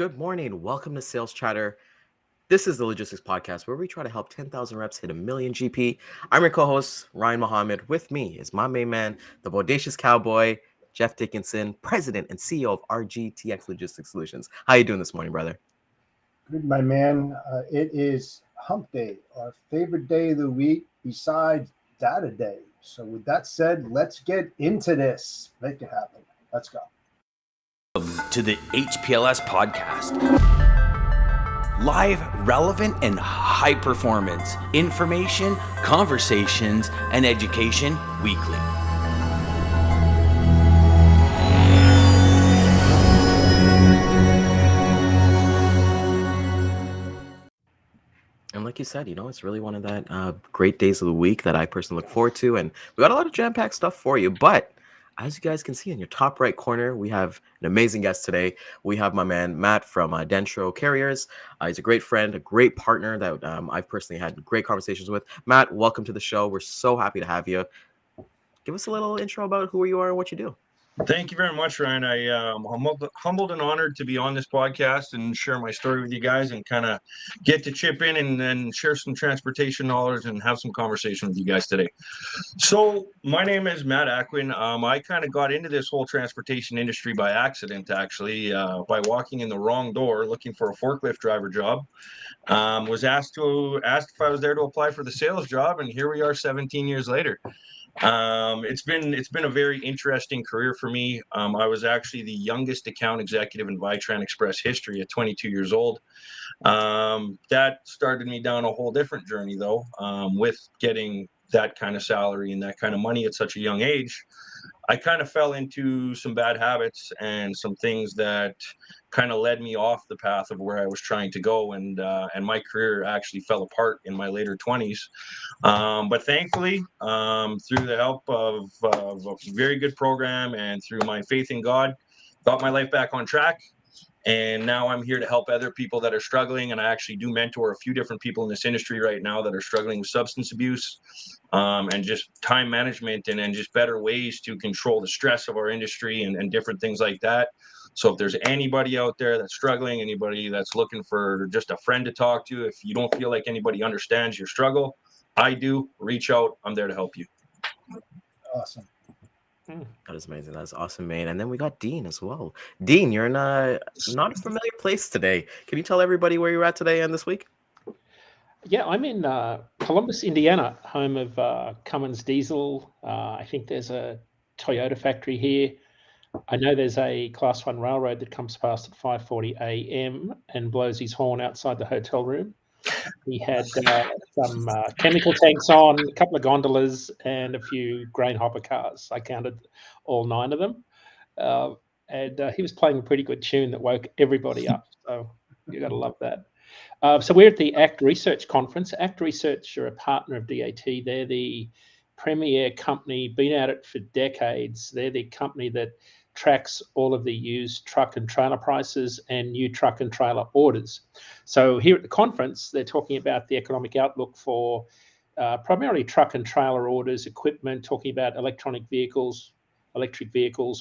Good morning. Welcome to Sales Chatter. This is the Logistics Podcast where we try to help 10,000 reps hit a million GP. I'm your co-host, Ryan Mohammed. With me is my main man, the bodacious cowboy, Jeff Dickinson, President and CEO of RGTX Logistics Solutions. How you doing this morning, brother? Good, my man. It is Hump Day, our favorite day of the week besides Data Day. So with that said, let's get into this. Make it happen. Let's go. To the HPLS podcast. Live, relevant, and high performance information, conversations, and education weekly. And like you said, it's really one of that great days of the week that I personally look forward to. And we got a lot of jam-packed stuff for you. But as you guys can see in your top right corner, we have an amazing guest today. We have my man, Matt from Dentro Carriers. He's a great friend, a great partner that I've personally had great conversations with. Matt, welcome to the show. We're so happy to have you. Give us a little intro about who you are and what you do. Thank you very much, Ryan. I am humbled and honored to be on this podcast and share my story with you guys and kind of get to chip in and share some transportation knowledge and have some conversation with you guys today. So my name is Matt Aquin. I kind of got into this whole transportation industry by accident, actually, by walking in the wrong door looking for a forklift driver job. Was asked if I was there to apply for the sales job, and here we are 17 years later. It's been a very interesting career for me. I was actually the youngest account executive in Vitran Express history at 22 years old. That started me down a whole different journey, though, with getting that kind of salary and that kind of money at such a young age. I kind of fell into some bad habits and some things that kind of led me off the path of where I was trying to go, and my career actually fell apart in my later 20s. But thankfully, through the help of a very good program and through my faith in God, got my life back on track. And now I'm here to help other people that are struggling. And I actually do mentor a few different people in this industry right now that are struggling with substance abuse and just time management and just better ways to control the stress of our industry and different things like that. So if there's anybody out there that's struggling, anybody that's looking for just a friend to talk to, if you don't feel like anybody understands your struggle, I do. Reach out. I'm there to help you. Awesome. That is amazing. That is awesome, man. And then we got Dean as well. Dean, you're in a not a familiar place today. Can you tell everybody where you're at today and this week? Yeah, I'm in Columbus, Indiana, home of Cummins Diesel. I think there's a Toyota factory here. I know there's a Class 1 railroad that comes past at 5:40 a.m. and blows his horn outside the hotel room. He had some chemical tanks on, a couple of gondolas, and a few grain hopper cars. I counted all 9 of them. And he was playing a pretty good tune that woke everybody up. So you got to love that. So we're at the ACT Research Conference. ACT Research are a partner of DAT. They're the premier company, been at it for decades. They're the company that tracks all of the used truck and trailer prices and new truck and trailer orders. So here at the conference, they're talking about the economic outlook for primarily truck and trailer orders, equipment, talking about electric vehicles,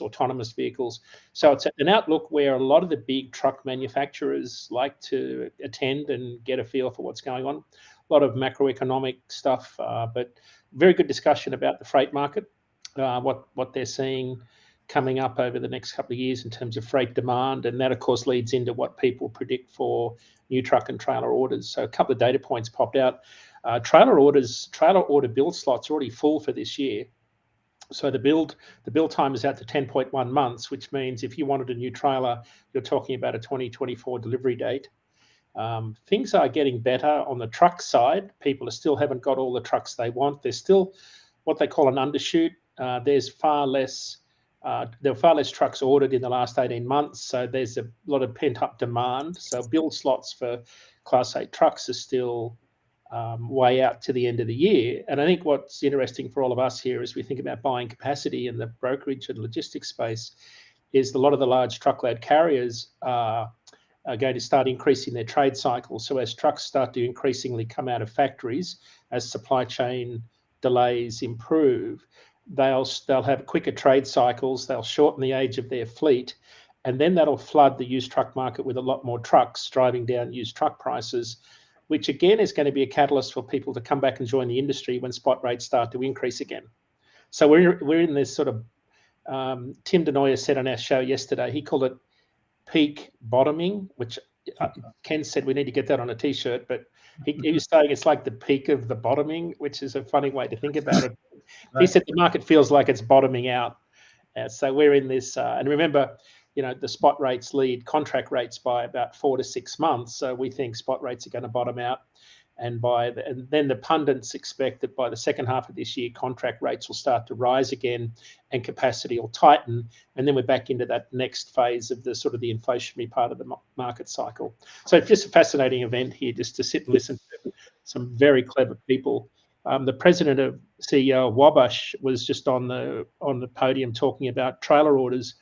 autonomous vehicles. So it's an outlook where a lot of the big truck manufacturers like to attend and get a feel for what's going on. A lot of macroeconomic stuff, but very good discussion about the freight market, what they're seeing coming up over the next couple of years in terms of freight demand. And that, of course, leads into what people predict for new truck and trailer orders. So a couple of data points popped out. Trailer order build slots are already full for this year. So the build time is out to 10.1 months, which means if you wanted a new trailer, you're talking about a 2024 delivery date. Things are getting better on the truck side. People still haven't got all the trucks they want. There's still what they call an undershoot. There were far less trucks ordered in the last 18 months, so there's a lot of pent-up demand. So build slots for Class 8 trucks are still way out to the end of the year. And I think what's interesting for all of us here as we think about buying capacity in the brokerage and logistics space is a lot of the large truckload carriers are going to start increasing their trade cycle. So as trucks start to increasingly come out of factories, as supply chain delays improve, they'll have quicker trade cycles, they'll shorten the age of their fleet, And then that'll flood the used truck market with a lot more trucks driving down used truck prices, which again is going to be a catalyst for people to come back and join the industry when spot rates start to increase again. So we're in this sort of, Tim Denoyer said on our show yesterday, he called it peak bottoming, which Ken said we need to get that on a t-shirt, but he was saying it's like the peak of the bottoming, which is a funny way to think about it. Right. He said the market feels like it's bottoming out. So we're in this, and remember, the spot rates lead contract rates by about 4 to 6 months. So we think spot rates are going to bottom out. And then the pundits expect that by the second half of this year, contract rates will start to rise again and capacity will tighten. And then we're back into that next phase of the sort of the inflationary part of the market cycle. So it's just a fascinating event here just to sit and listen to some very clever people. The president of CEO of Wabash was just on the podium talking about trailer orders.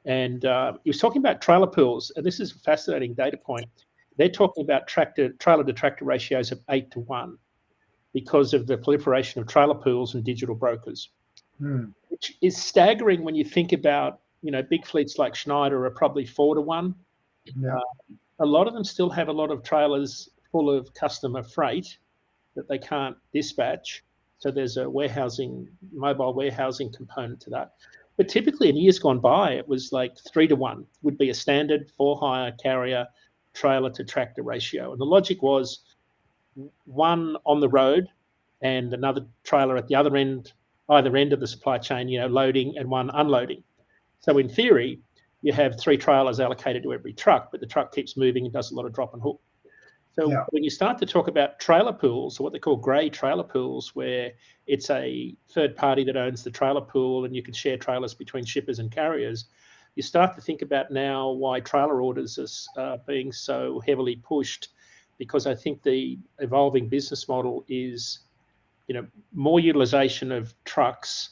And he was talking about trailer pools. And this is a fascinating data point. They're talking about trailer to tractor ratios of 8 to 1 because of the proliferation of trailer pools and digital brokers, which is staggering when you think about, big fleets like Schneider are probably 4 to 1. Yeah. A lot of them still have a lot of trailers full of customer freight that they can't dispatch. So there's a mobile warehousing component to that. But typically in years gone by, it was like 3 to 1 would be a standard for-hire carrier trailer to tractor ratio. And the logic was one on the road and another trailer at the either end of the supply chain, loading, and one unloading. So in theory, you have 3 trailers allocated to every truck, but the truck keeps moving and does a lot of drop and hook. So when you start to talk about trailer pools, or what they call grey trailer pools, where it's a third party that owns the trailer pool and you can share trailers between shippers and carriers, you start to think about now why trailer orders are being so heavily pushed, because I think the evolving business model is, more utilization of trucks.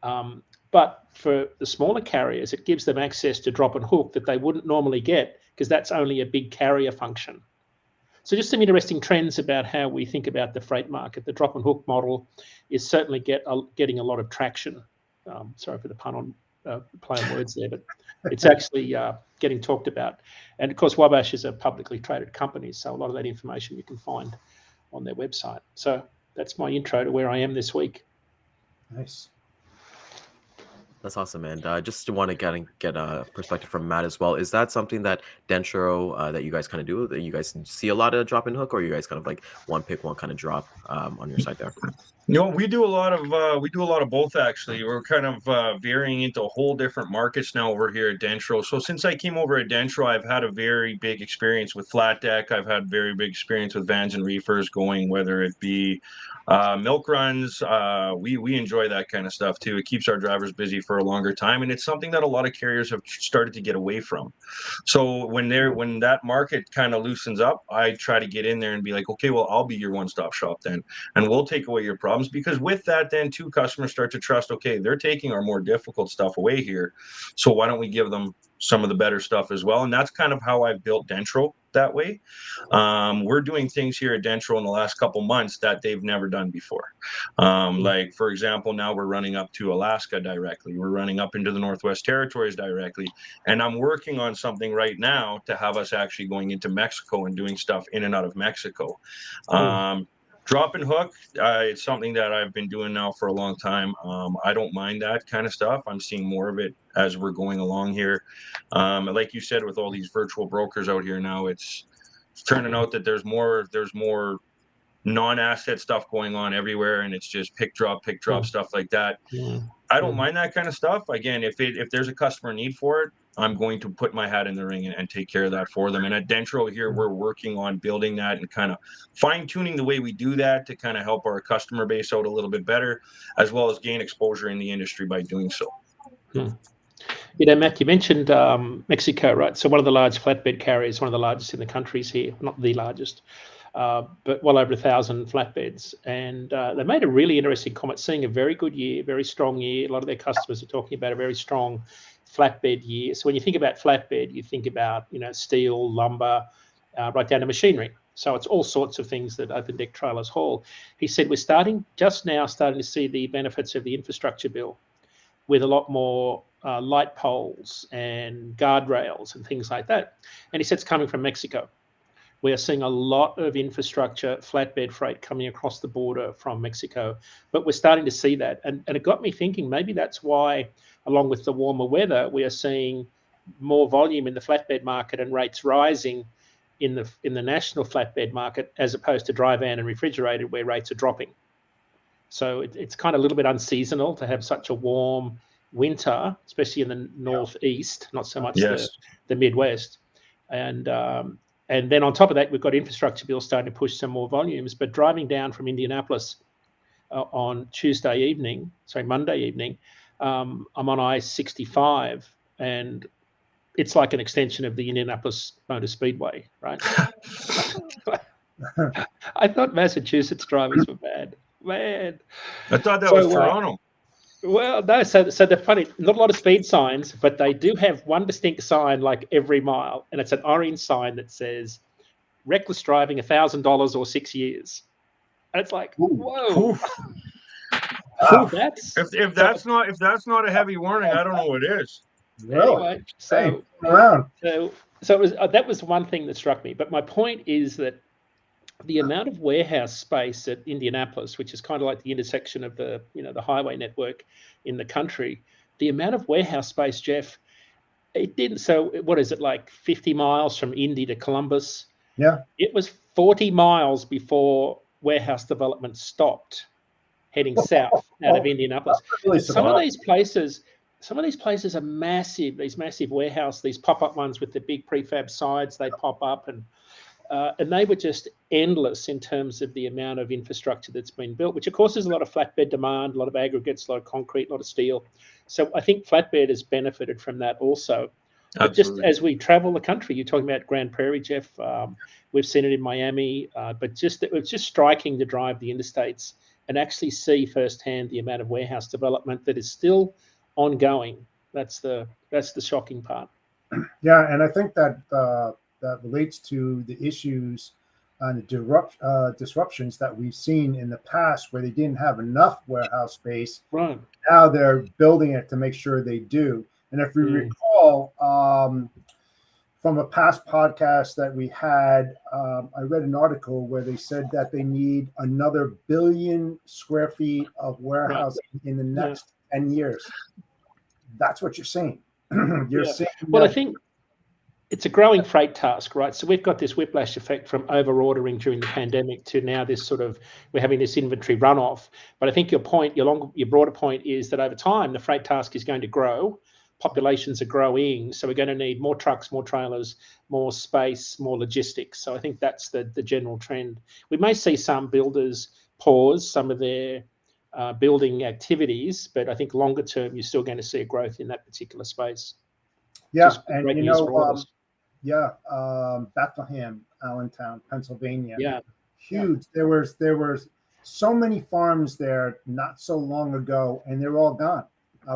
But for the smaller carriers, it gives them access to drop and hook that they wouldn't normally get because that's only a big carrier function. So just some interesting trends about how we think about the freight market. The drop and hook model is certainly getting a lot of traction. Sorry for the pun on play on words there, but it's actually getting talked about. And of course, Wabash is a publicly traded company, so a lot of that information you can find on their website. So that's my intro to where I am this week. Nice. That's awesome, man. Just want to get a perspective from Matt as well. Is that something that Dentro that you guys kind of do? That you guys see a lot of drop and hook, or are you guys kind of like one pick, one kind of drop on your side there? We do a lot of both actually. We're kind of varying into a whole different markets now over here at Dentro. So since I came over at Dentro, I've had a very big experience with flat deck. I've had very big experience with vans and reefers going, whether it be milk runs. We enjoy that kind of stuff too. It keeps our drivers busy for a longer time, and it's something that a lot of carriers have started to get away from. So when that market kind of loosens up, I try to get in there and be like, okay, well, I'll be your one-stop shop then, and we'll take away your problems, because with that, then two customers start to trust, okay, they're taking our more difficult stuff away here, so why don't we give them some of the better stuff as well? And that's kind of how I've built Dentro that way. We're doing things here at Dentro in the last couple months that they've never done before. Like, for example, now we're running up to Alaska directly. We're running up into the Northwest Territories directly. And I'm working on something right now to have us actually going into Mexico and doing stuff in and out of Mexico. Drop and hook, it's something that I've been doing now for a long time. I don't mind that kind of stuff. I'm seeing more of it as we're going along here. Like you said, with all these virtual brokers out here now, it's turning out that there's more non-asset stuff going on everywhere, and it's just pick drop stuff like that. I don't mind that kind of stuff. Again, if there's a customer need for it, I'm going to put my hat in the ring and take care of that for them. And at Dentro here, we're working on building that and kind of fine-tuning the way we do that to kind of help our customer base out a little bit better, as well as gain exposure in the industry by doing so. Matt, you mentioned Mexico, right? So one of the large flatbed carriers, one of the largest in the countries here, not the largest, but well over 1,000 flatbeds. And they made a really interesting comment, seeing a very good year, very strong year. A lot of their customers are talking about a very strong flatbed year. So when you think about flatbed, you think about, steel, lumber, right down to machinery. So it's all sorts of things that open deck trailers haul. He said, we're just now starting to see the benefits of the infrastructure bill, with a lot more light poles and guardrails and things like that. And he said it's coming from Mexico. We are seeing a lot of infrastructure, flatbed freight coming across the border from Mexico, but we're starting to see that. And it got me thinking, maybe that's why, along with the warmer weather, we are seeing more volume in the flatbed market and rates rising in the national flatbed market, as opposed to dry van and refrigerated, where rates are dropping. So it's kind of a little bit unseasonal to have such a warm winter, especially in the northeast, not so much the Midwest. And then on top of that, we've got infrastructure bills starting to push some more volumes. But driving down from Indianapolis on Monday evening, I'm on I-65, and it's like an extension of the Indianapolis Motor Speedway, right? I thought Massachusetts drivers were bad. Man. I thought that was Toronto. Well, no. So they're funny. Not a lot of speed signs, but they do have one distinct sign like every mile, and it's an orange sign that says "reckless driving, $1,000 or 6 years." And it's like, whoa. If that's not a heavy warning, I don't know what is. Anyway, so it was that was one thing that struck me. But my point is that the amount of warehouse space at Indianapolis, which is kind of like the intersection of the highway network in the country, the amount of warehouse space, Jeff, it didn't. So what is it, like 50 miles from Indy to Columbus? Yeah. It was 40 miles before warehouse development stopped heading south out of Indianapolis. Really some of these places are massive, these massive warehouse, these pop-up ones with the big prefab sides, they pop up, and they were just endless in terms of the amount of infrastructure that's been built, which of course is a lot of flatbed demand, a lot of aggregates, a lot of concrete, a lot of steel. So I think flatbed has benefited from that also. But just as we travel the country, you're talking about Grand Prairie, Jeff. We've seen it in Miami, but it's just striking to drive the interstates and actually see firsthand the amount of warehouse development that is still ongoing. That's the shocking part. Yeah, and I think that that relates to the issues and the disruptions that we've seen in the past, where they didn't have enough warehouse space. Right. Now they're building it to make sure they do. And if we recall from a past podcast that we had, I read an article where they said that they need another 1 billion square feet of warehousing in the next 10 years. That's what you're seeing. Seeing well, I think it's a growing freight task, right? So we've got this whiplash effect from over-ordering during the pandemic to now this we're having this inventory runoff. But I think your broader point is that over time, the freight task is going to grow. Populations are growing. So we're going to need more trucks, more trailers, more space, more logistics. So I think that's the general trend. We may see some builders pause some of their building activities, but I think longer term, you're still going to see a growth in that particular space. Yeah, and Bethlehem, Allentown, Pennsylvania. Yeah, huge. Yeah. There was so many farms there not so long ago, and they're all gone.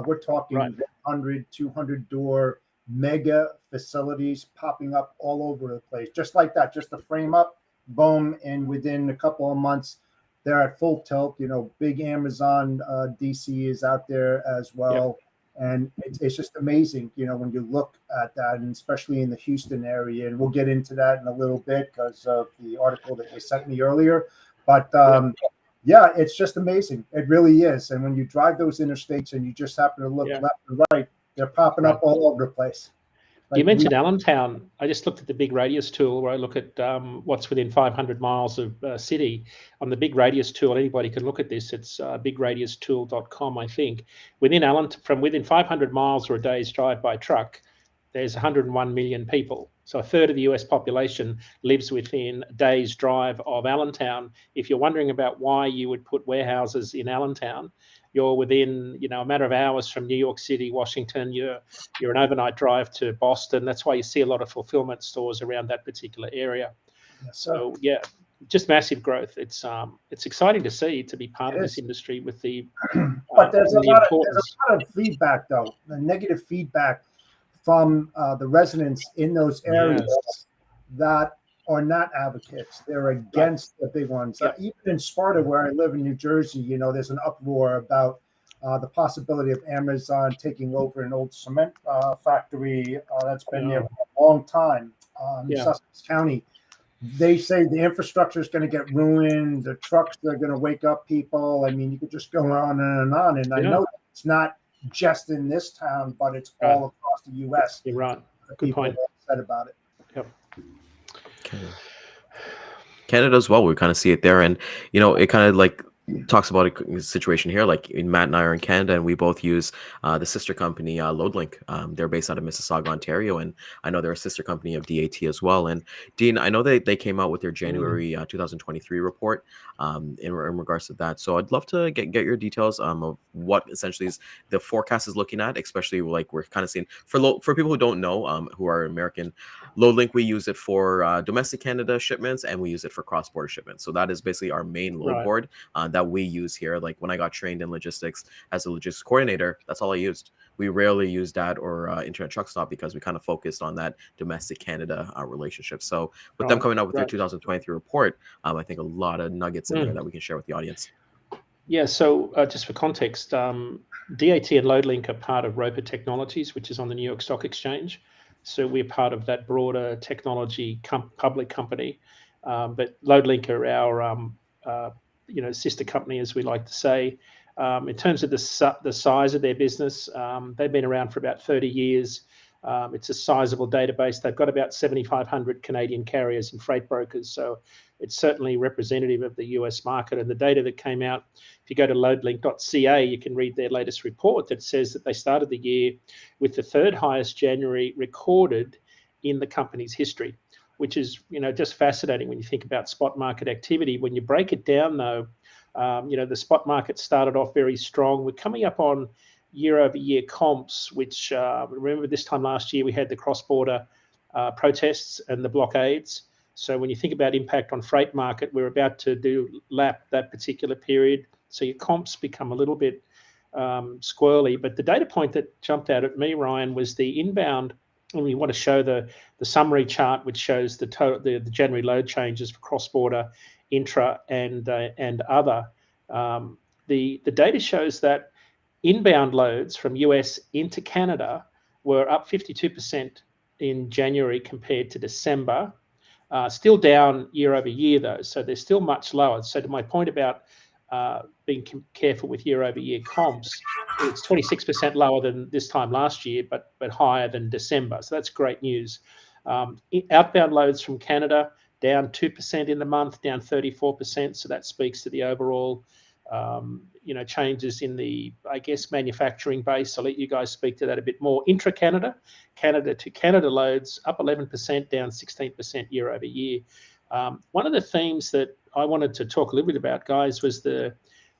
We're talking 100, 200 door mega facilities popping up all over the place, just like that. Just a frame up, boom, and within a couple of months, they're at full tilt. Big Amazon DC is out there as well. Yep. And it's just amazing, when you look at that, and especially in the Houston area. And we'll get into that in a little bit because of the article that they sent me earlier. But it's just amazing. It really is. And when you drive those interstates and you just happen to look left and right, they're popping up all over the place. You mentioned Allentown. I just looked at the big radius tool where I look at what's within 500 miles of city. On the big radius tool, anybody can look at this. It's bigradiustool.com, I think. From within 500 miles or a day's drive by truck, there's 101 million people. So a third of the US population lives within a day's drive of Allentown. If you're wondering about why you would put warehouses in Allentown, you're within, a matter of hours from New York City, Washington. You're an overnight drive to Boston. That's why you see a lot of fulfillment stores around that particular area. Yes, so just massive growth. It's exciting to see, to be part of this industry with the. But there's a lot of feedback, though, the negative feedback from the residents in those areas that are not advocates. They're against the big ones. Even in Sparta, where I live in New Jersey, there's an uproar about The possibility of Amazon taking over an old cement factory that's been there for a long time in Sussex County. They say the infrastructure is going to get ruined. The trucks are going to wake up people. I mean, you could just go on and on. And I know it's not just in this town, but it's all across the U.S. You're right. Good point. Said about it. Yep. Canada as well. We kind of see it there, and it kind of like talks about a situation here. Like Matt and I are in Canada, and we both use the sister company Loadlink. They're based out of Mississauga, Ontario, and I know they're a sister company of DAT as well. And Dean, I know they came out with their January 2023 report in regards to that. So I'd love to get your details of what essentially is the forecast is looking at, especially like we're kind of seeing for people who don't know, who are American. Loadlink, we use it for domestic Canada shipments, and we use it for cross-border shipments. So that is basically our main load board that we use here. Like when I got trained in logistics as a logistics coordinator, that's all I used. We rarely used that or Internet Truck Stop because we kind of focused on that domestic Canada relationship. So with them coming out with their 2023 report, I think a lot of nuggets in there that we can share with the audience. Yeah, so just for context, DAT and Loadlink are part of Roper Technologies, which is on the New York Stock Exchange. So we're part of that broader technology public company. But Loadlink are our sister company, as we like to say. In terms of the size of their business, they've been around for about 30 years. It's a sizable database. They've got about 7,500 Canadian carriers and freight brokers. So it's certainly representative of the US market. And the data that came out, if you go to loadlink.ca, you can read their latest report that says that they started the year with the third highest January recorded in the company's history, which is, just fascinating when you think about spot market activity. When you break it down, though, the spot market started off very strong. We're coming up on year-over-year comps, which remember this time last year we had the cross-border protests and the blockades. So when you think about impact on freight market, we're about to lap that particular period. So your comps become a little bit squirrely. But the data point that jumped out at me, Ryan, was the inbound. And we want to show the summary chart, which shows the January load changes for cross-border, intra, and other. The data shows that inbound loads from US into Canada were up 52% in January compared to December. Still down year over year, though, so they're still much lower. So to my point about being careful with year over year comps, it's 26% lower than this time last year, but higher than December. So that's great news. Outbound loads from Canada down 2% in the month, down 34%. So that speaks to the overall, changes in the, manufacturing base. I'll let you guys speak to that a bit more. Intra-Canada, Canada to Canada loads up 11%, down 16% year over year. One of the themes that I wanted to talk a little bit about, guys, was the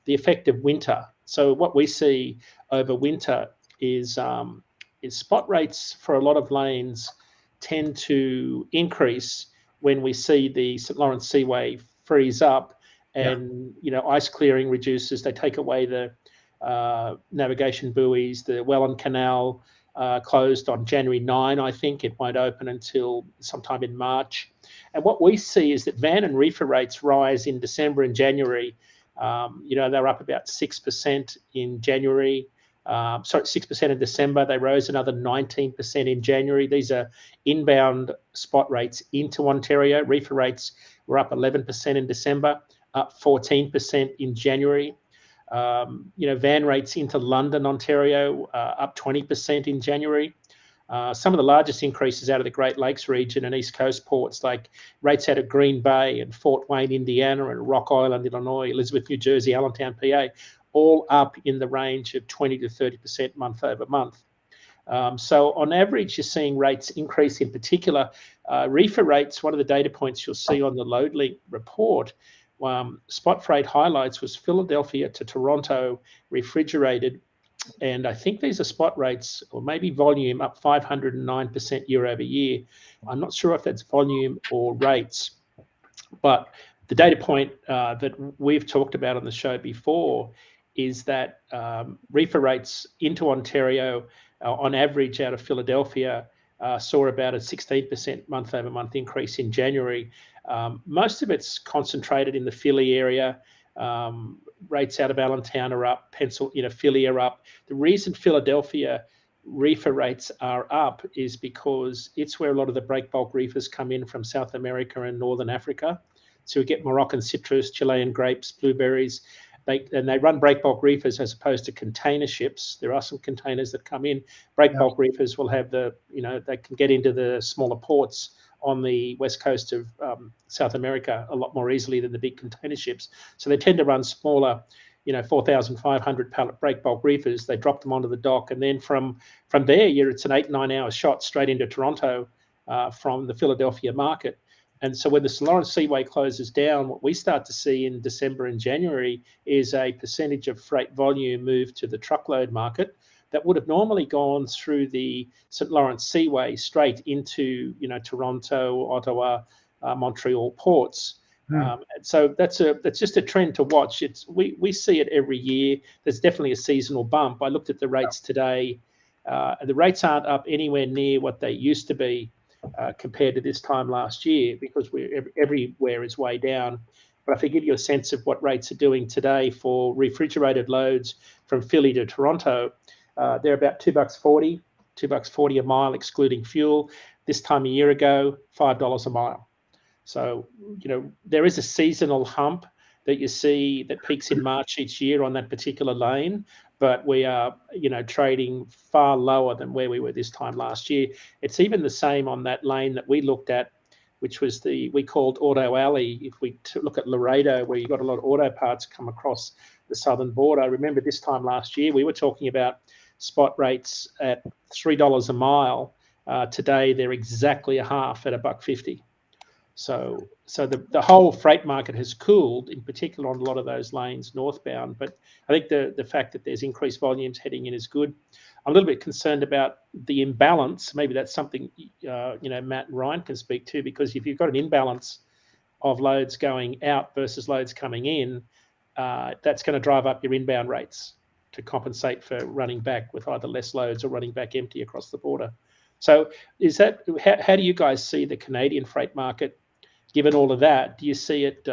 effect of winter. So what we see over winter is spot rates for a lot of lanes tend to increase when we see the St. Lawrence Seaway freeze up and, ice clearing reduces. They take away the navigation buoys. The Welland Canal closed on January 9, I think. It won't open until sometime in March. And what we see is that van and reefer rates rise in December and January. They're up about 6% in January. 6% in December. They rose another 19% in January. These are inbound spot rates into Ontario. Reefer rates were up 11% in December, up 14% in January. Van rates into London, Ontario, up 20% in January. Some of the largest increases out of the Great Lakes region and East Coast ports, like rates out of Green Bay and Fort Wayne, Indiana, and Rock Island, Illinois, Elizabeth, New Jersey, Allentown, PA, all up in the range of 20 to 30% month over month. So on average, you're seeing rates increase. In particular, reefer rates, one of the data points you'll see on the Loadlink report, spot freight highlights was Philadelphia to Toronto refrigerated. And I think these are spot rates or maybe volume up 509% year over year. I'm not sure if that's volume or rates, but the data point that we've talked about on the show before is that reefer rates into Ontario on average out of Philadelphia saw about a 16% month over month increase in January. Most of it's concentrated in the Philly area. Rates out of Allentown are up. Philly are up. The reason Philadelphia reefer rates are up is because it's where a lot of the break bulk reefers come in from South America and Northern Africa. So we get Moroccan citrus, Chilean grapes, blueberries. They run break bulk reefers as opposed to container ships. There are some containers that come in. Break bulk reefers will have they can get into the smaller ports on the west coast of South America a lot more easily than the big container ships. So they tend to run smaller, 4,500 pallet break bulk reefers. They drop them onto the dock, and then from there, it's an 8-9 hour shot straight into Toronto from the Philadelphia market. And so when the St. Lawrence Seaway closes down, what we start to see in December and January is a percentage of freight volume move to the truckload market that would have normally gone through the St. Lawrence Seaway straight into Toronto, Ottawa, Montreal ports. So that's just a trend to watch. We see it every year. There's definitely a seasonal bump. I looked at the rates today. The rates aren't up anywhere near what they used to be compared to this time last year, because everywhere is way down. But if I give you a sense of what rates are doing today for refrigerated loads from Philly to Toronto, they're about $2.40 a mile excluding fuel. This time a year ago, $5 a mile. So, there is a seasonal hump that you see that peaks in March each year on that particular lane, but we are, trading far lower than where we were this time last year. It's even the same on that lane that we looked at, which was we called Auto Alley. If we look at Laredo, where you got a lot of auto parts come across the southern border, I remember this time last year, we were talking about spot rates at $3 a mile. Today, they're exactly a half at $1.50. So the whole freight market has cooled, in particular on a lot of those lanes northbound. But I think the fact that there's increased volumes heading in is good. I'm a little bit concerned about the imbalance. Maybe that's something Matt and Ryan can speak to, because if you've got an imbalance of loads going out versus loads coming in, that's going to drive up your inbound rates to compensate for running back with either less loads or running back empty across the border. So how do you guys see the Canadian freight market given all of that? Do you see it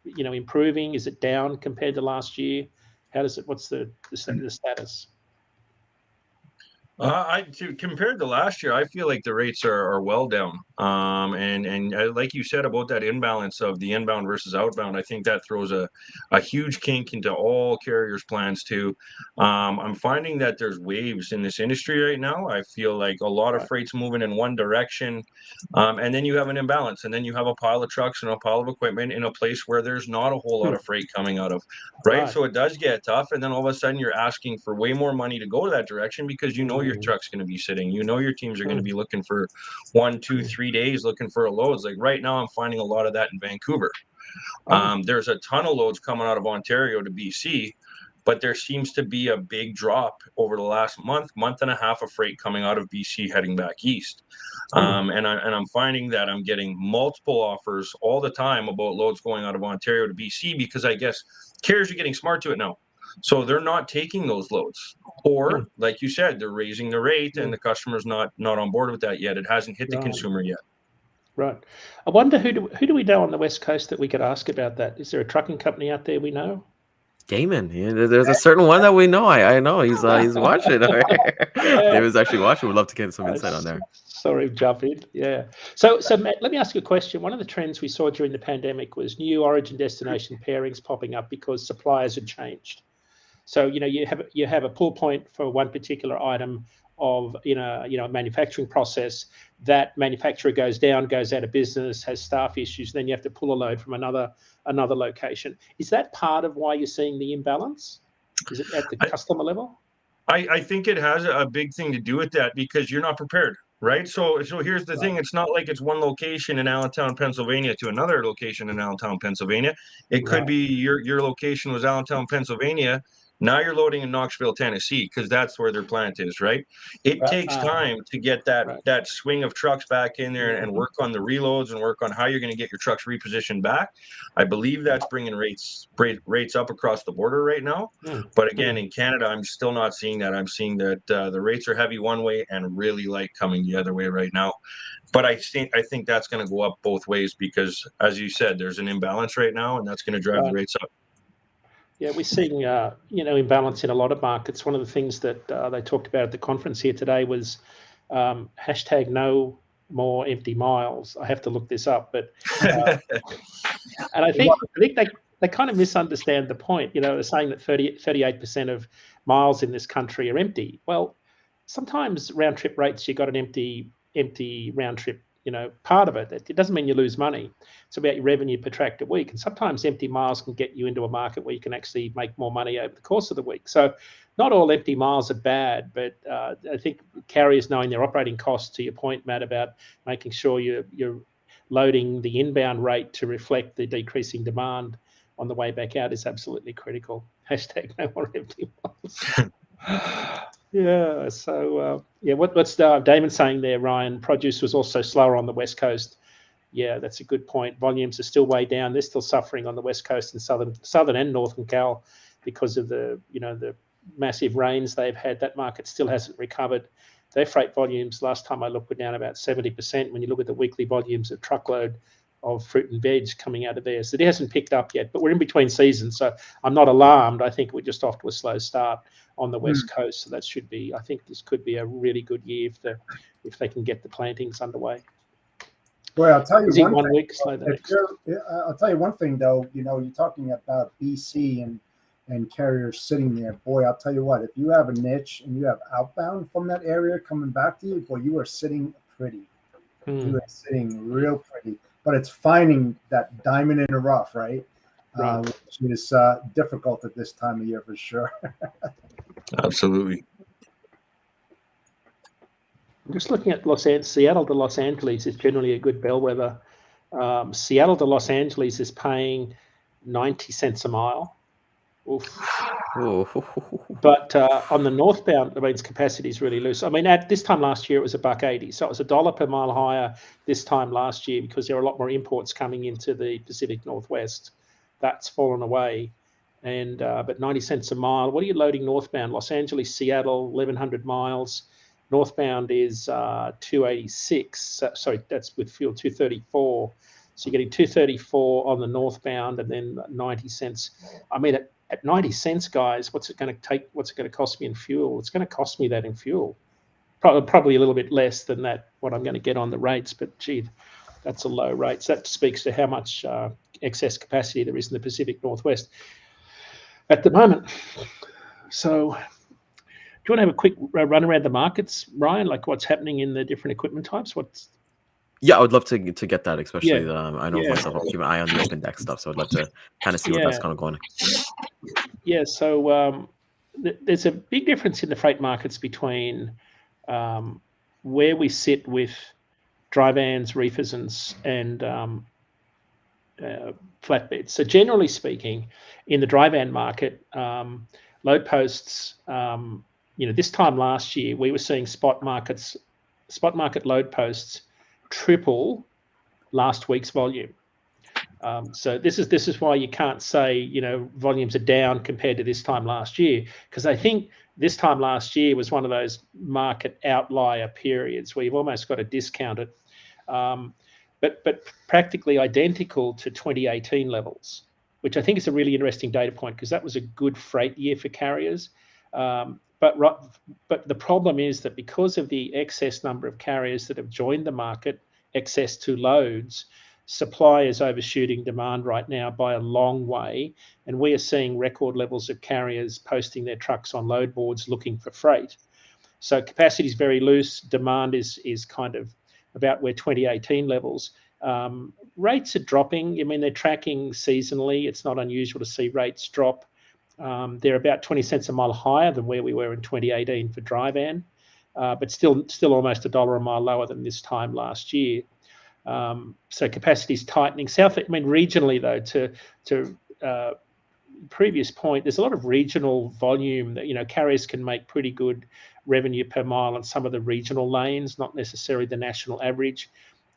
improving? Is it down compared to last year? What's the status? Compared to last year, I feel like the rates are well down. And like you said about that imbalance of the inbound versus outbound, I think that throws a huge kink into all carriers' plans too. I'm finding that there's waves in this industry right now. I feel like a lot of freight's moving in one direction, and then you have an imbalance, and then you have a pile of trucks and a pile of equipment in a place where there's not a whole lot of freight coming out of, right? So it does get tough, and then all of a sudden you're asking for way more money to go to that direction, because your truck's going to be sitting. Your teams are going to be looking for 1, 2, 3 days looking for a loads. Like right now, I'm finding a lot of that in Vancouver. There's a ton of loads coming out of Ontario to BC, but there seems to be a big drop over the last month and a half of freight coming out of BC heading back east. And I'm finding that I'm getting multiple offers all the time about loads going out of Ontario to BC, because I guess carriers are getting smart to it now. So they're not taking those loads, or like you said, they're raising the rate, and the customer's not on board with that yet. It hasn't hit the consumer yet. Right. I wonder who do we know on the West Coast that we could ask about that? Is there a trucking company out there we know? Daman. Yeah, there's a certain one that we know. I know he's watching. David's actually watching. We'd love to get some insight on there. Sorry, jump in. Yeah. So Matt, let me ask you a question. One of the trends we saw during the pandemic was new origin destination pairings popping up because suppliers had changed. So you have a pull point for one particular item of a manufacturing process. That manufacturer goes down, goes out of business, has staff issues. Then you have to pull a load from another location. Is that part of why you're seeing the imbalance? Is it at the customer level? I think it has a big thing to do with that, because you're not prepared. Right. So here's the thing. It's not like it's one location in Allentown, Pennsylvania to another location in Allentown, Pennsylvania. It could be your location was Allentown, Pennsylvania. Now you're loading in Knoxville, Tennessee, because that's where their plant is, right? It takes time to get that swing of trucks back in there and work on the reloads and work on how you're going to get your trucks repositioned back. I believe that's bringing rates up across the border right now. But again, in Canada, I'm still not seeing that. I'm seeing that the rates are heavy one way and really light coming the other way right now. But I think that's going to go up both ways, because, as you said, there's an imbalance right now, and that's going to drive the rates up. Yeah, we're seeing, imbalance in a lot of markets. One of the things that they talked about at the conference here today was hashtag no more empty miles. I have to look this up, but and I think they kind of misunderstand the point. They're saying that 38% of miles in this country are empty. Well, sometimes round trip rates, you got an empty round trip, part of it. It doesn't mean you lose money. It's about your revenue per tractor week. And sometimes empty miles can get you into a market where you can actually make more money over the course of the week. So not all empty miles are bad, but I think carriers knowing their operating costs, to your point, Matt, about making sure you're loading the inbound rate to reflect the decreasing demand on the way back out is absolutely critical. Hashtag no more empty miles. Yeah. So what's Daman saying there, Ryan? Produce was also slower on the West Coast. Yeah, that's a good point. Volumes are still way down. They're still suffering on the West Coast and southern and northern Cal because of the massive rains they've had. That market still hasn't recovered. Their freight volumes, last time I looked, were down about 70% when you look at the weekly volumes of truckload of fruit and veg coming out of there. So it hasn't picked up yet, but we're in between seasons. So I'm not alarmed. I think we're just off to a slow start on the West Coast. So I think this could be a really good year if they can get the plantings underway. Boy, I'll tell you one week, slow the next. I'll tell you one thing, though. You're talking about BC and carriers sitting there. Boy, I'll tell you what, if you have a niche and you have outbound from that area coming back to you, boy, you are sitting pretty. You are sitting real pretty. But it's finding that diamond in the rough, right? Which is difficult at this time of year for sure. Absolutely. I'm just looking at Seattle to Los Angeles is generally a good bellwether. Seattle to Los Angeles is paying 90 cents a mile. Oof. But on the northbound, capacity is really loose. At this time last year, it was $1.80. So it was $1 per mile higher this time last year because there were a lot more imports coming into the Pacific Northwest. That's fallen away. And but 90 cents a mile. What are you loading northbound? Los Angeles, Seattle, 1,100 miles. Northbound is 286. Sorry, that's with fuel, 234. So you're getting 234 on the northbound and then 90 cents. At 90 cents, guys, what's it going to take? What's it going to cost me in fuel? It's going to cost me that in fuel. Probably a little bit less than that, what I'm going to get on the rates. But, gee, that's a low rate. So that speaks to how much excess capacity there is in the Pacific Northwest at the moment. So do you want to have a quick run around the markets, Ryan, like what's happening in the different equipment types? Yeah, I would love to get that, especially I know myself, I'm keeping an eye on the open deck stuff, so I'd love to kind of see what that's kind of going. Yeah, so there's a big difference in the freight markets between where we sit with dry vans, reefers, and flatbeds. So generally speaking, in the dry van market, load posts, this time last year, we were seeing spot market load posts triple last week's volume. So this is why you can't say volumes are down compared to this time last year, because I think this time last year was one of those market outlier periods where you've almost got to discount it, but practically identical to 2018 levels, which I think is a really interesting data point because that was a good freight year for carriers. But the problem is that because of the excess number of carriers that have joined the market, excess to loads, supply is overshooting demand right now by a long way, and we are seeing record levels of carriers posting their trucks on load boards looking for freight. So capacity is very loose. Demand is kind of about where 2018 levels. Rates are dropping. They're tracking seasonally. It's not unusual to see rates drop. They're about 20 cents a mile higher than where we were in 2018 for dry van, but still almost $1 a mile lower than this time last year. So capacity is tightening. Regionally though, to previous point, there's a lot of regional volume that carriers can make pretty good revenue per mile on some of the regional lanes, not necessarily the national average.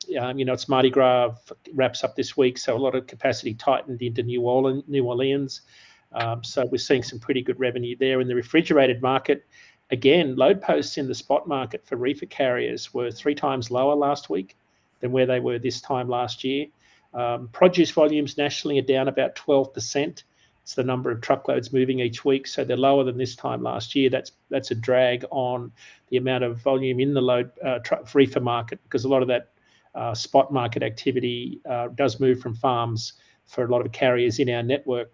It's Mardi Gras wraps up this week, so a lot of capacity tightened into New Orleans. So we're seeing some pretty good revenue there. In the refrigerated market, again, load posts in the spot market for reefer carriers were 3 times lower last week than where they were this time last year. Produce volumes nationally are down about 12%. It's the number of truckloads moving each week. So they're lower than this time last year. That's a drag on the amount of volume in the load reefer market, because a lot of that spot market activity does move from farms for a lot of carriers in our network.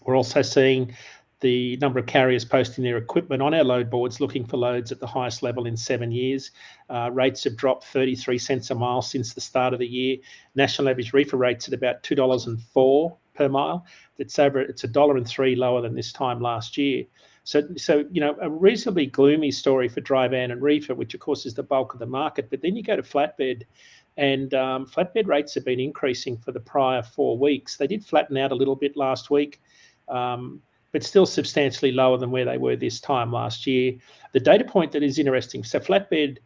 We're also seeing the number of carriers posting their equipment on our load boards looking for loads at the highest level in 7 years. Rates have dropped 33 cents a mile since the start of the year. National average reefer rates at about $2.04 per mile. It's $1.03 lower than this time last year. So a reasonably gloomy story for dry van and reefer, which of course is the bulk of the market. But then you go to flatbed, and flatbed rates have been increasing for the prior 4 weeks. They did flatten out a little bit last week, but still substantially lower than where they were this time last year. The data point that is interesting, so flatbed,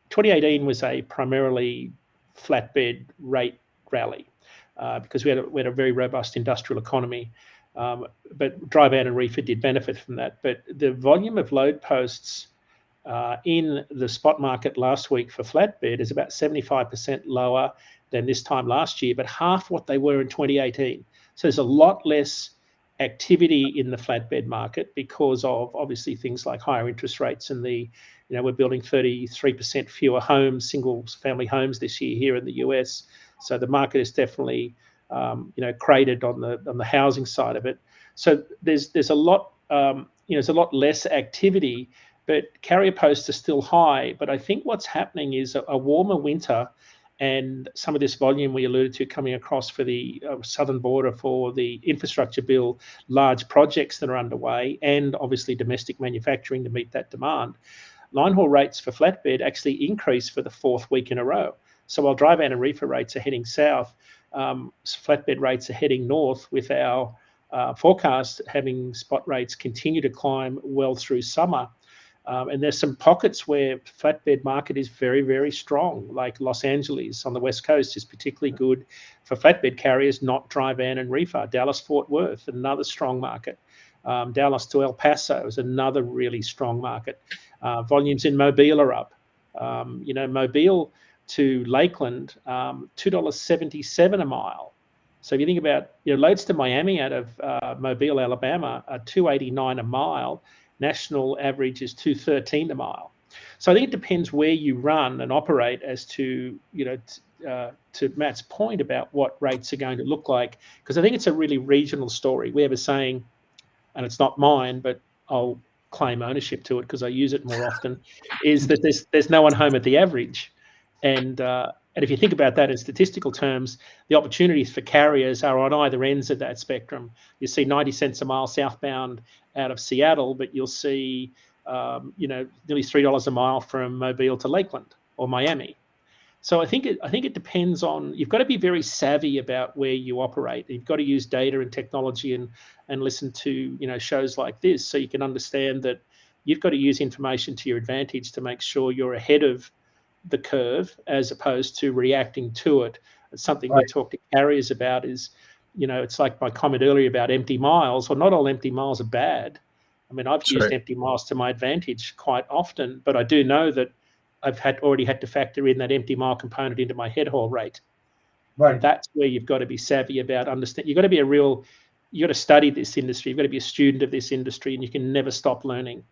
2018 was a primarily flatbed rate rally because we had a very robust industrial economy. But dry van and reefer did benefit from that. But the volume of load posts in the spot market last week for flatbed is about 75% lower than this time last year, but half what they were in 2018. So there's a lot less activity in the flatbed market because of obviously things like higher interest rates and we're building 33% fewer homes, single family homes this year here in the US. So the market is definitely cratered on the housing side of it. So there's a lot there's a lot less activity, but carrier posts are still high. But I think what's happening is a warmer winter and some of this volume we alluded to coming across for the southern border for the infrastructure bill, large projects that are underway, and obviously domestic manufacturing to meet that demand. Line haul rates for flatbed actually increased for the 4th week in a row. So while dry van and reefer rates are heading south, flatbed rates are heading north, with our forecast having spot rates continue to climb well through summer. And there's some pockets where flatbed market is very, very strong, like Los Angeles on the West Coast is particularly good for flatbed carriers, not dry van and reefer. Dallas-Fort Worth, another strong market. Dallas to El Paso is another really strong market. Volumes in Mobile are up. Mobile to Lakeland, $2.77 a mile. So if you think about loads to Miami out of Mobile, Alabama, are $2.89 a mile. National average is $2.13 a mile. So I think it depends where you run and operate as to to Matt's point about what rates are going to look like, because I think it's a really regional story. We have a saying, and it's not mine, but I'll claim ownership to it because I use it more often, is that there's no one home at the average. And if you think about that in statistical terms, the opportunities for carriers are on either ends of that spectrum. You see 90 cents a mile southbound out of Seattle, but you'll see nearly $3 a mile from Mobile to Lakeland or Miami. So I think it depends on, you've got to be very savvy about where you operate. You've got to use data and technology and listen to shows like this, so you can understand that you've got to use information to your advantage to make sure you're ahead of the curve as opposed to reacting to it. It's something we talk to carriers about is, it's like my comment earlier about empty miles. Well, not all empty miles are bad. I mean, I've used empty miles to my advantage quite often, but I do know that I've already had to factor in that empty mile component into my head haul rate. Right. And that's where you've got to be savvy about understanding. You've got to be you've got to study this industry. You've got to be a student of this industry, and you can never stop learning.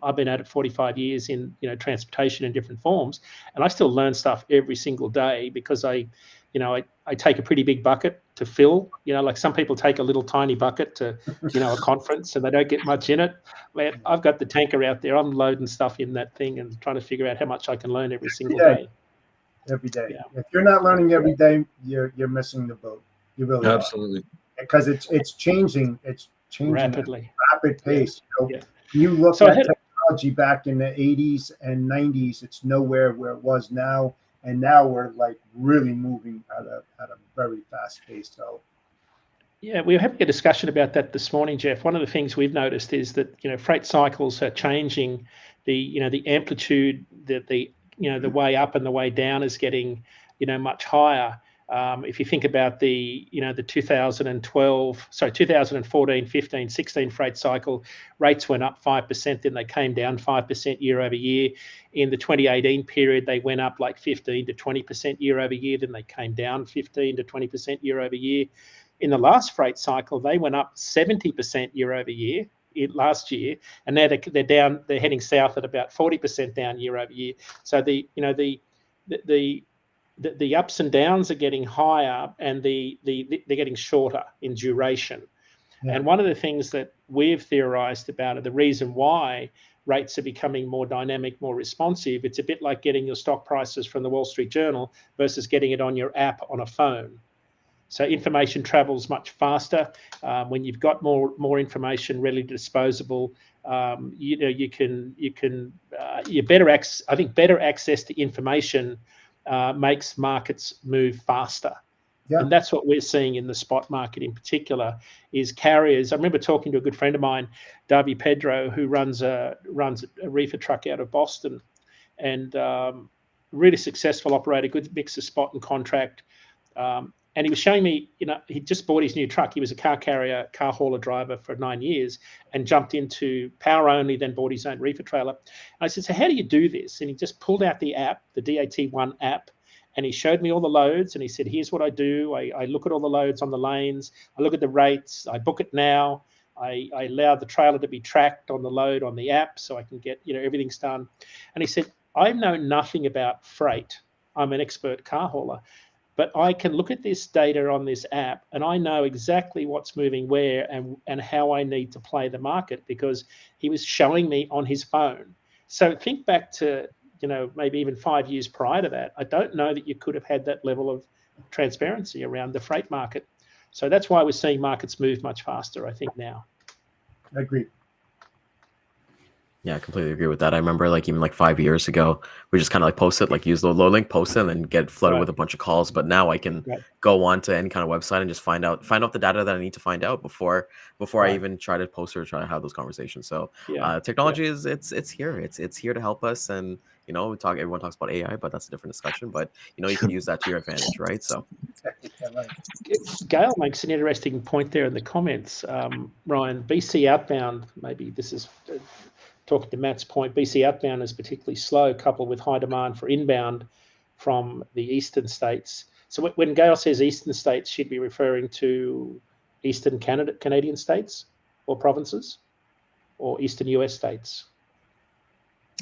I've been at it 45 years in transportation in different forms, and I still learn stuff every single day because I take a pretty big bucket to fill. Like some people take a little tiny bucket to a conference and they don't get much in it. Man, I've got the tanker out there. I'm loading stuff in that thing and trying to figure out how much I can learn every single day. Every day. Yeah. If you're not learning every day, you're missing the boat. You really absolutely are. Because it's changing. It's changing rapidly, at a rapid pace. Yeah. You look at technology back in the 80s and 90s, it's nowhere where it was now. And now we're like really moving at a very fast pace. So, yeah, we were having a discussion about that this morning, Jeff. One of the things we've noticed is that freight cycles are changing. The amplitude, the way up and the way down is getting much higher. If you think about the 2014, 15, 16 freight cycle, rates went up 5%, then they came down 5% year over year. In the 2018 period, they went up like 15 to 20% year over year, then they came down 15 to 20% year over year. in the last freight cycle, they went up 70% year over year last year, and now they're down. They're heading south at about 40% down year over year. So the ups and downs are getting higher, and they're getting shorter in duration. Yeah. And one of the things that we've theorized about, the reason why rates are becoming more dynamic, more responsive, it's a bit like getting your stock prices from the Wall Street Journal versus getting it on your app on a phone. So information travels much faster. When you've got more information readily disposable, you better access to information makes markets move faster. Yep. And that's what we're seeing in the spot market in particular, is carriers. I remember talking to a good friend of mine, Darby Pedro, who runs a reefer truck out of Boston, and really successful operator, good mix of spot and contract. And he was showing me, he just bought his new truck. He was a car hauler driver for 9 years, and jumped into power only, then bought his own reefer trailer. And I said, so how do you do this? And he just pulled out the app, the DAT1 app, and he showed me all the loads, and he said, here's what I do. I look at all the loads on the lanes. I look at the rates. I book it now. I allow the trailer to be tracked on the load on the app so I can get, everything's done. And he said, I know nothing about freight. I'm an expert car hauler, but I can look at this data on this app, and I know exactly what's moving where and how I need to play the market, because he was showing me on his phone. So think back to, maybe even 5 years prior to that. I don't know that you could have had that level of transparency around the freight market. So that's why we're seeing markets move much faster, I think, now. I agree. Yeah, I completely agree with that. I remember even 5 years ago, we just kind of post it, use the Loadlink, post it, and then get flooded with a bunch of calls. But now I can go on to any kind of website and just find out the data that I need to find out before I even try to post or try to have those conversations. So technology is it's here. It's here to help us. And everyone talks about AI, but that's a different discussion. But you can use that to your advantage, right? So Gail makes an interesting point there in the comments. Ryan, BC outbound, maybe this is talking to Matt's point, BC outbound is particularly slow, coupled with high demand for inbound from the eastern states. So when Gail says eastern states, she'd be referring to eastern Canadian states or provinces, or eastern US states?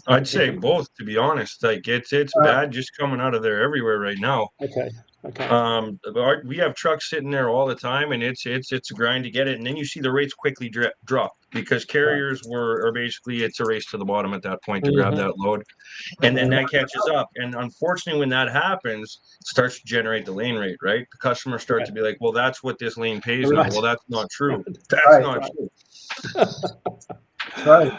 I'd say both, to be honest. It's bad just coming out of there everywhere right now. Okay. We have trucks sitting there all the time, and it's a grind to get it. And then you see the rates quickly drop, because carriers are basically, it's a race to the bottom at that point to grab that load, and then that catches up. And unfortunately, when that happens, it starts to generate the lane rate, right? The customers start to be like, well, that's what this lane pays now. Well, that's not true. That's not true. That's right.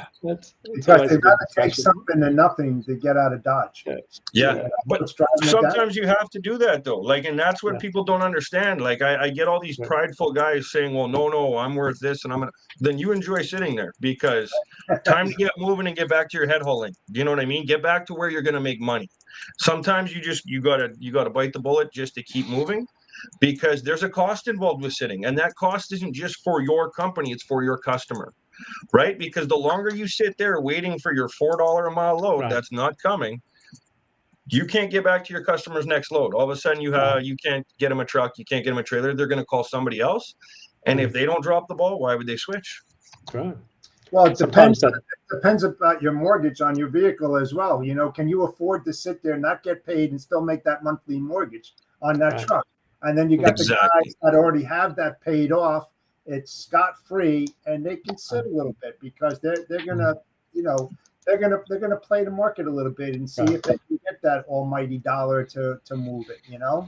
Because they've got to take something and nothing to get out of Dodge. Yeah. But sometimes you have to do that, though. And that's what people don't understand. I get all these prideful guys saying, well, no, I'm worth this, and then you enjoy sitting there, because time to get moving and get back to your head hauling. Do you know what I mean? Get back to where you're going to make money. Sometimes you gotta bite the bullet just to keep moving, because there's a cost involved with sitting, and that cost isn't just for your company, it's for your customer. Right? Because the longer you sit there waiting for your $4 a mile load that's not coming, you can't get back to your customer's next load. All of a sudden, you can't get them a truck, you can't get them a trailer. They're going to call somebody else, and if they don't drop the ball, why would they switch? That's right. Well, it depends about your mortgage on your vehicle as well. Can you afford to sit there and not get paid and still make that monthly mortgage on that truck? And then you got the guys that already have that paid off. It's scot-free, and they can sit a little bit, because they're gonna play the market a little bit and see if they can get that almighty dollar to move it.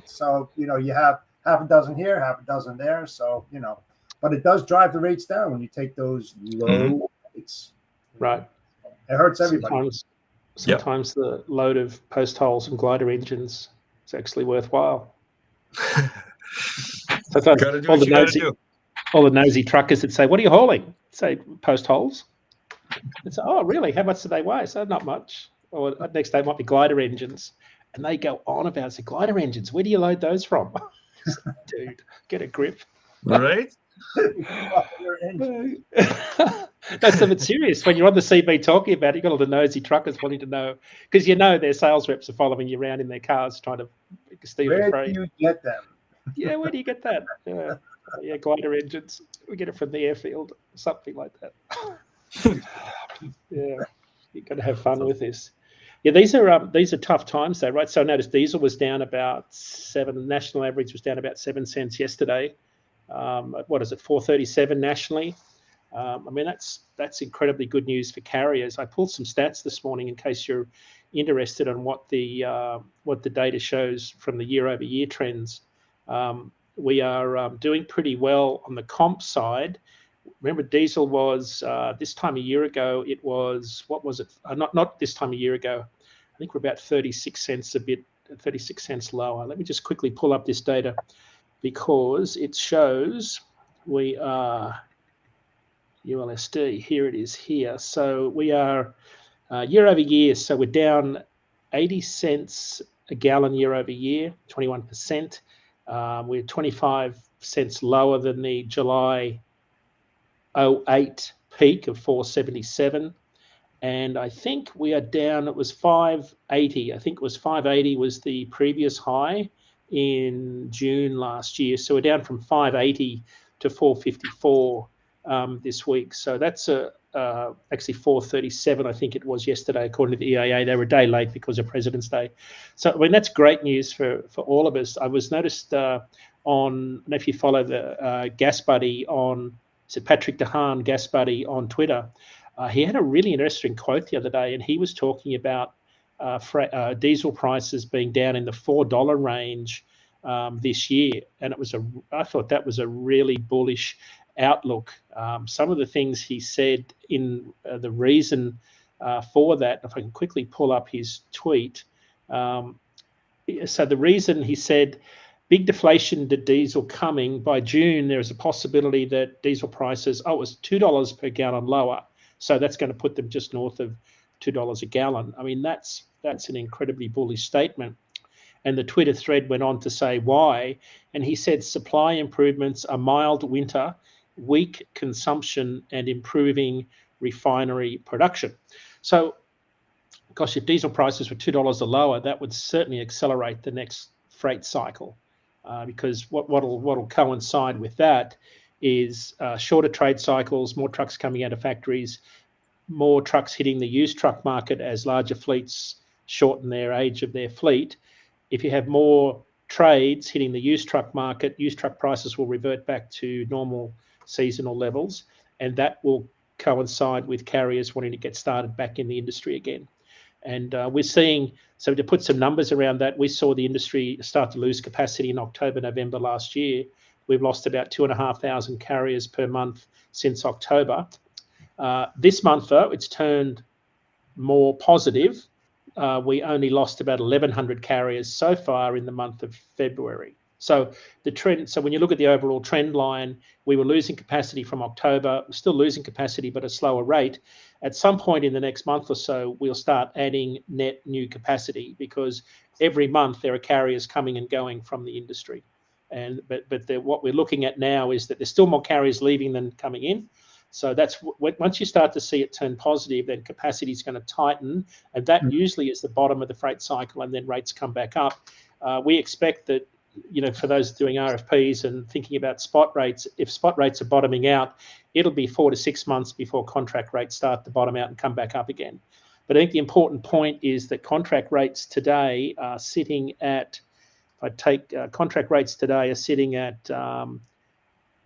So you have half a dozen here, half a dozen there. So but it does drive the rates down when you take those low rates. Right. It hurts everybody. Sometimes the load of post holes and glider engines is actually worthwhile. Sometimes gotta do what you gotta do. All the nosy truckers that say, what are you hauling? Say, post holes. And say, oh, really? How much do they weigh? So not much. Or next day might be glider engines. And they go on about, say, glider engines, where do you load those from? Dude, get a grip. Right? That's a bit serious. When you're on the CB talking about it, you've got all the nosy truckers wanting to know, because their sales reps are following you around in their cars trying to steal the freight. Where do you get them? Yeah, where do you get that? Yeah. Yeah, glider engines. We get it from the airfield, something like that. Yeah, you're going to have fun with this. Yeah, these are tough times though, right? So notice diesel was down about 7. National average was down about 7 cents yesterday. What is it? 4.37 nationally. I mean, that's incredibly good news for carriers. I pulled some stats this morning in case you're interested on what the data shows from the year-over-year trends. We are doing pretty well on the comp side. Remember, diesel was this time a year ago. It was, what was it? Not this time a year ago. I think we're about 36 cents 36 cents lower. Let me just quickly pull up this data because it shows we are ULSD. Here it is here. So we are year over year. So we're down 80 cents a gallon year over year, 21%. We're 25 cents lower than the July 08 peak of 477. And I think we are down, it was 580. I think it was 580 was the previous high in June last year. So we're down from 580 to 454 this week. So that's actually 437, I think it was yesterday, according to the EIA. They were a day late because of President's Day. So I mean, that's great news for all of us. I was noticed on, I don't know if you follow the Gas Buddy on, is it Patrick Dahan, Gas Buddy on Twitter. He had a really interesting quote the other day, and he was talking about diesel prices being down in the $4 range this year. And I thought that was a really bullish outlook. Some of the things he said in the reason for that, if I can quickly pull up his tweet. So the reason he said, big deflation to diesel coming. By June, there is a possibility that diesel prices, it was $2 per gallon lower. So that's going to put them just north of $2 a gallon. I mean, that's an incredibly bullish statement. And the Twitter thread went on to say why. And he said supply improvements, a mild winter, weak consumption, and improving refinery production. So, gosh, if diesel prices were $2 or lower, that would certainly accelerate the next freight cycle. Because what'll coincide with that is shorter trade cycles, more trucks coming out of factories, more trucks hitting the used truck market as larger fleets shorten their age of their fleet. If you have more trades hitting the used truck market, used truck prices will revert back to normal seasonal levels, and that will coincide with carriers wanting to get started back in the industry again. And we're seeing, so to put some numbers around that, we saw the industry start to lose capacity in October, November last year. We've lost about 2,500 carriers per month since October. This month, though, it's turned more positive. We only lost about 1,100 carriers so far in the month of February. So the trend. So when you look at the overall trend line, we were losing capacity from October. We're still losing capacity, but at a slower rate. At some point in the next month or so, we'll start adding net new capacity because every month there are carriers coming and going from the industry. And but what we're looking at now is that there's still more carriers leaving than coming in. So that's once you start to see it turn positive, then capacity is going to tighten, and that usually is the bottom of the freight cycle, and then rates come back up. We expect that, for those doing RFPs and thinking about spot rates, if spot rates are bottoming out, it'll be 4 to 6 months before contract rates start to bottom out and come back up again. But I think the important point is that contract rates today are sitting at, if I take contract rates today are sitting at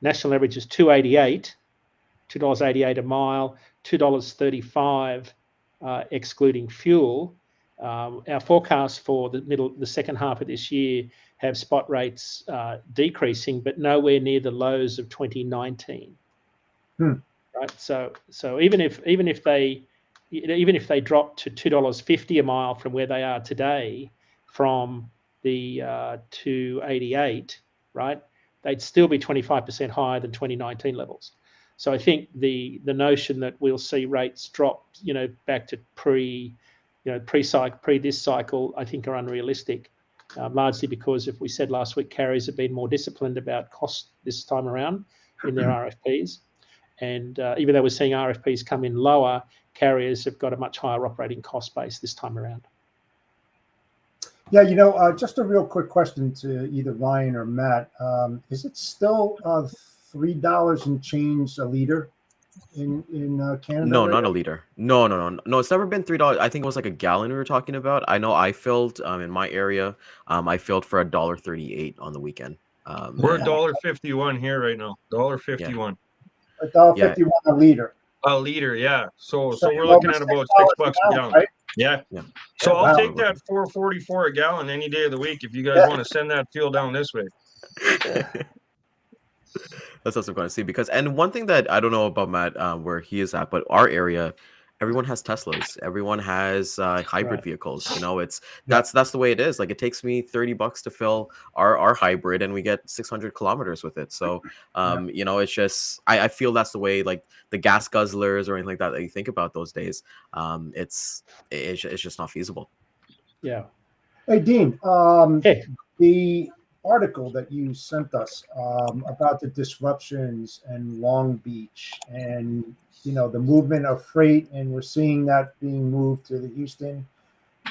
national average is $2.88 a mile, $2.35 excluding fuel. Our forecast for the second half of this year have spot rates decreasing, but nowhere near the lows of 2019. Right. So even if they drop to $2.50 a mile from where they are today, from the 288, right, they'd still be 25% higher than 2019 levels. So I think the notion that we'll see rates drop, back to pre this cycle, I think are unrealistic, largely because, if we said last week, carriers have been more disciplined about cost this time around in their RFPs. And even though we're seeing RFPs come in lower, carriers have got a much higher operating cost base this time around. Yeah, just a real quick question to either Ryan or Matt. Is it still $3 and change a liter in Canada No, right not a now? liter. No. It's never been $3. I think it was like a gallon we were talking about. I know I filled in my area. I filled for $1.38 on the weekend. We're And $1.51 here right now. yeah, $1.51 yeah, $1.51 a liter. a liter. Yeah. So So we're you're looking over at about $6 $6 a a gallon, gallon. right? Yeah. yeah. So I'll Wow. take that 4.44 a gallon any day of the week if you guys Yeah. want to send that fuel down this way. That's also going to see because, and one thing that I don't know about Matt, where he is at, but our area, everyone has Teslas. Everyone has hybrid Right. vehicles. It's Yeah. that's the way it is. Like it takes me $30 to fill our hybrid, and we get 600 kilometers with it. So, it's just I feel that's the way. Like the gas guzzlers or anything like that you think about those days. It's just not feasible. Yeah. Hey, Dean, Hey. the article that you sent us about the disruptions in Long Beach and the movement of freight, and we're seeing that being moved to the Houston,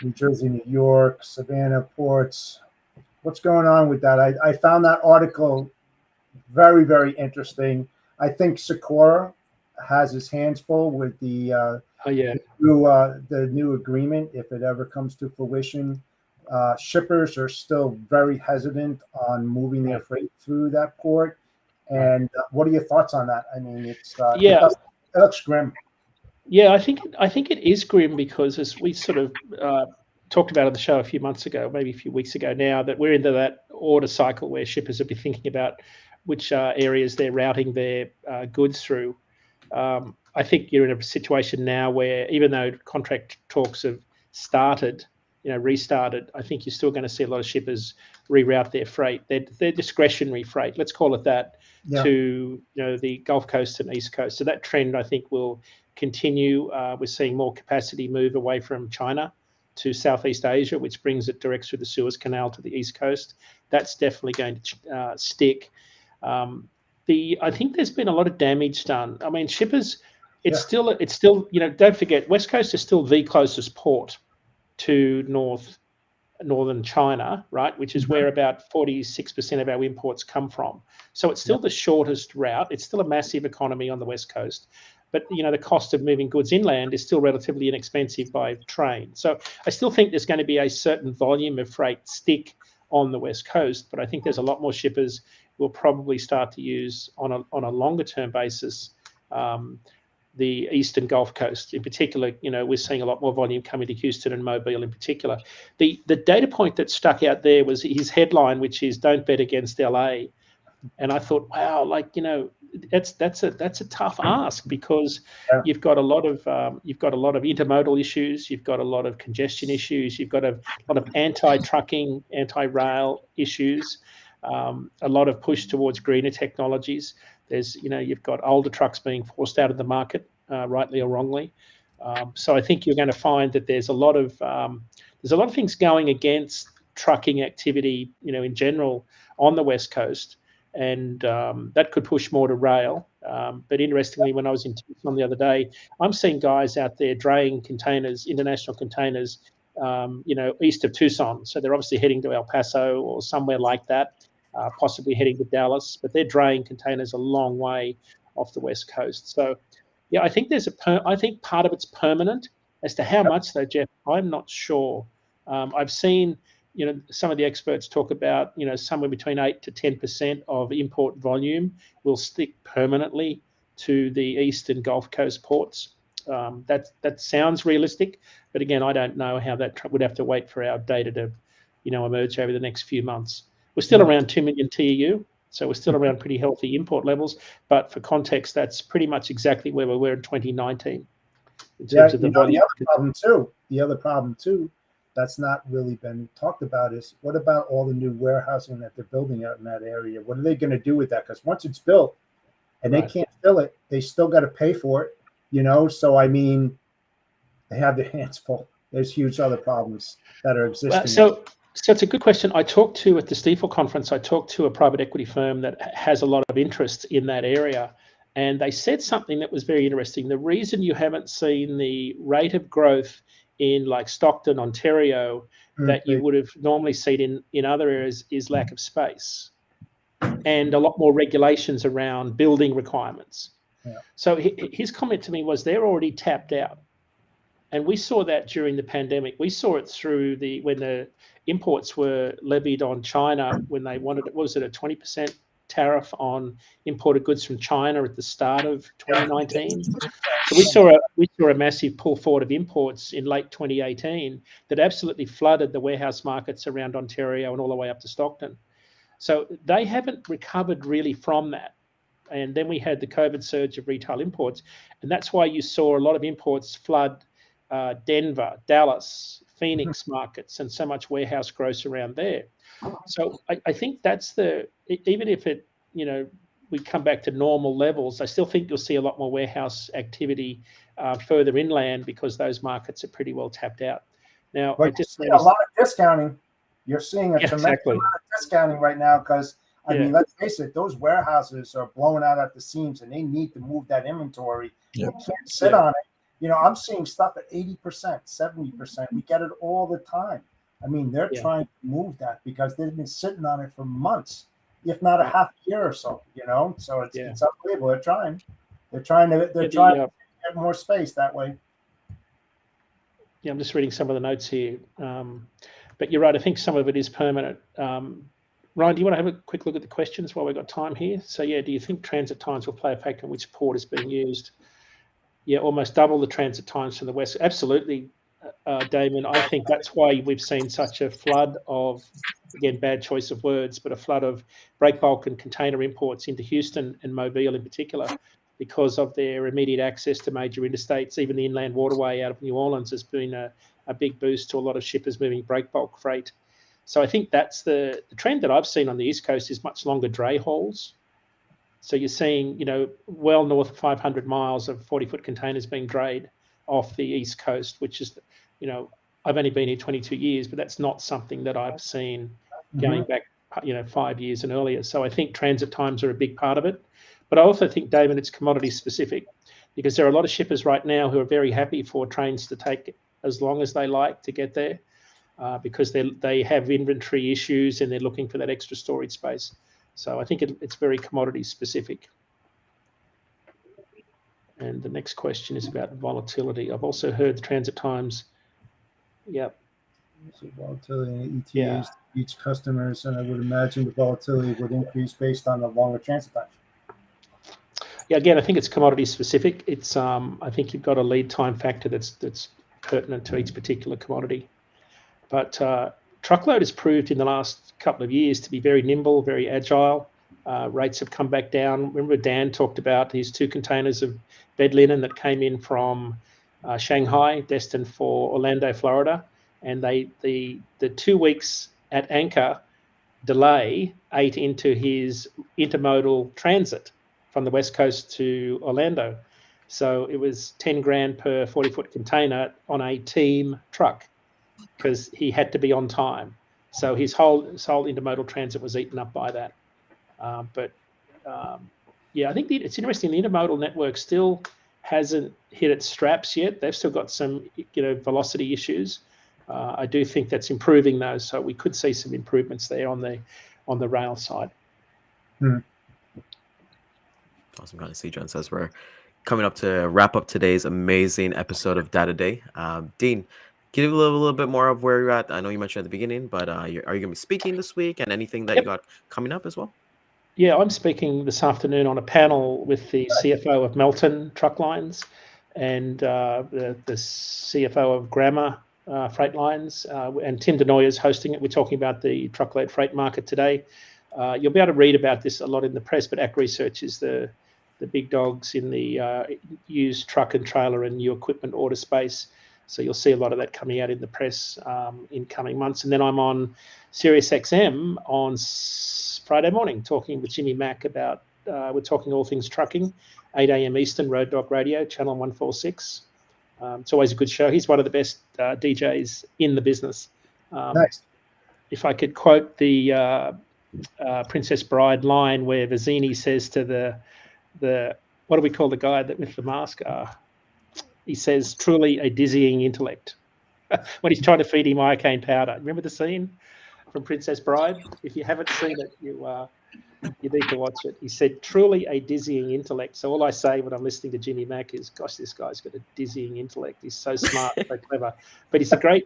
New Jersey, New York, Savannah ports. What's going on with that? I found that article very, very interesting. I think Sikora has his hands full with the Oh yeah. the new agreement if it ever comes to fruition. Shippers are still very hesitant on moving their freight through that port. And what are your thoughts on that? I mean, it Yeah. looks grim. Yeah, I think it is grim because as we sort of talked about on the show a few months ago, maybe a few weeks ago now, that we're into that order cycle where shippers will be thinking about which areas they're routing their goods through. I think you're in a situation now where even though contract talks have started, restarted, I think you're still going to see a lot of shippers reroute their freight, their discretionary freight, let's call it that, Yeah. to the Gulf Coast and East Coast. So that trend, I think, will continue. We're seeing more capacity move away from China to Southeast Asia, which brings it direct through the Suez Canal to the East Coast. That's definitely going to stick. I think there's been a lot of damage done. I mean, shippers, it's still, don't forget, West Coast is still the closest port to northern China, right? Which is where about 46% of our imports come from. So it's still the shortest route. It's still a massive economy on the West Coast. But, the cost of moving goods inland is still relatively inexpensive by train. So I still think there's going to be a certain volume of freight stick on the West Coast, but I think there's a lot more shippers will probably start to use on a longer term basis the Eastern Gulf Coast. In particular, we're seeing a lot more volume coming to Houston and Mobile in particular. The data point that stuck out there was his headline, which is "Don't bet against LA." And I thought, wow, that's a tough ask because you've got a lot of intermodal issues, you've got a lot of congestion issues, you've got a lot of anti-trucking, anti-rail issues, a lot of push towards greener technologies. There's you've got older trucks being forced out of the market, rightly or wrongly. So I think you're going to find that there's a lot of things going against trucking activity, in general on the West Coast. And that could push more to rail. But interestingly, when I was in Tucson the other day, I'm seeing guys out there draying containers, international containers, east of Tucson. So they're obviously heading to El Paso or somewhere like that, possibly heading to Dallas. But they're draying containers a long way off the West Coast. So, yeah, I think I think part of it's permanent. As to how much, though, Jeff, I'm not sure. I've seen some of the experts talk about, somewhere between 8 to 10% of import volume will stick permanently to the Eastern Gulf Coast ports. That sounds realistic, but again, I don't know how that would have to wait for our data to, emerge over the next few months. We're still around 2 million TEU, so we're still around pretty healthy import levels. But for context, that's pretty much exactly where we were in 2019 in terms of the volume. The other problem too. That's not really been talked about is what about all the new warehousing that they're building out in that area? What are they going to do with that? Because once it's built and they can't fill it, they still got to pay for it, So, I mean, they have their hands full. There's huge other problems that are existing. So it's a good question. At the Stifel conference, I talked to a private equity firm that has a lot of interest in that area. And they said something that was very interesting. The reason you haven't seen the rate of growth in like Stockton, Ontario, that you would have normally seen in other areas is lack of space and a lot more regulations around building requirements. Yeah. So his comment to me was they're already tapped out. And we saw that during the pandemic. We saw it through when the imports were levied on China when they wanted, what was it, a 20% tariff on imported goods from China at the start of 2019. So we saw a massive pull forward of imports in late 2018 that absolutely flooded the warehouse markets around Ontario and all the way up to Stockton. So they haven't recovered really from that. And then we had the COVID surge of retail imports. And that's why you saw a lot of imports flood Denver, Dallas, Phoenix markets, and so much warehouse growth around there. So I think that's even if it, we come back to normal levels, I still think you'll see a lot more warehouse activity further inland because those markets are pretty well tapped out. Now, but you're seeing a lot of discounting. You're seeing a tremendous amount of discounting right now because, I mean, let's face it, those warehouses are blowing out at the seams and they need to move that inventory. They can't sit on it. I'm seeing stuff at 80%, 70%. We get it all the time. I mean, they're trying to move that because they've been sitting on it for months, if not a half a year or so, So it's unbelievable. They're trying to get more space that way. Yeah, I'm just reading some of the notes here. But you're right. I think some of it is permanent. Ryan, do you want to have a quick look at the questions while we've got time here? So, do you think transit times will play a factor in which port is being used? Yeah, almost double the transit times from the west. Absolutely, Daman. I think that's why we've seen such a flood of, again, bad choice of words, but a flood of break bulk and container imports into Houston and Mobile in particular, because of their immediate access to major interstates. Even the inland waterway out of New Orleans has been a big boost to a lot of shippers moving break bulk freight. So I think that's the trend that I've seen on the East Coast is much longer dray hauls. So you're seeing, well north of 500 miles of 40-foot containers being drayed off the East Coast, which is, I've only been here 22 years, but that's not something that I've seen going back, 5 years and earlier. So I think transit times are a big part of it. But I also think, David, it's commodity specific because there are a lot of shippers right now who are very happy for trains to take as long as they like to get there because they have inventory issues and they're looking for that extra storage space. So I think it's very commodity specific. And the next question is about volatility. I've also heard the transit times. Yep. So volatility in ETAs to each customers, and I would imagine the volatility would increase based on the longer transit times. Yeah, again, I think it's commodity specific. It's I think you've got a lead time factor that's pertinent to each particular commodity. But Truckload has proved in the last couple of years to be very nimble, very agile. Rates have come back down. Remember Dan talked about these 2 containers of bed linen that came in from Shanghai, destined for Orlando, Florida. And the 2 weeks at anchor delay ate into his intermodal transit from the West Coast to Orlando. So it was 10 grand per 40-foot container on a team truck because he had to be on time. So his whole intermodal transit was eaten up by that. I think it's interesting. The intermodal network still hasn't hit its straps yet. They've still got some, velocity issues. I do think that's improving though. So we could see some improvements there on the rail side. Awesome. Kind of see John says we're coming up to wrap up today's amazing episode of Data Day. Dean, can you give a little bit more of where you're at? I know you mentioned at the beginning, but are you going to be speaking this week and anything that you got coming up as well? Yeah, I'm speaking this afternoon on a panel with the CFO of Melton Truck Lines and the CFO of Grammar Freight Lines, and Tim Denoy is hosting it. We're talking about the truckload freight market today. You'll be able to read about this a lot in the press, but Ac Research is the big dogs in the used truck and trailer and new equipment order space. So you'll see a lot of that coming out in the press in coming months. And then I'm on SiriusXM on Friday morning talking with Jimmy Mack about, we're talking all things trucking, 8 a.m. Eastern, Road Dog Radio, channel 146. It's always a good show. He's one of the best DJs in the business. Nice. If I could quote the Princess Bride line where Vizzini says to the what do we call the guy that with the mask? He says, truly a dizzying intellect. when he's trying to feed him iocane powder. Remember the scene from Princess Bride? If you haven't seen it, you need to watch it. He said, truly a dizzying intellect. So all I say when I'm listening to Jimmy Mack is, gosh, this guy's got a dizzying intellect. He's so smart, so clever. But he's a great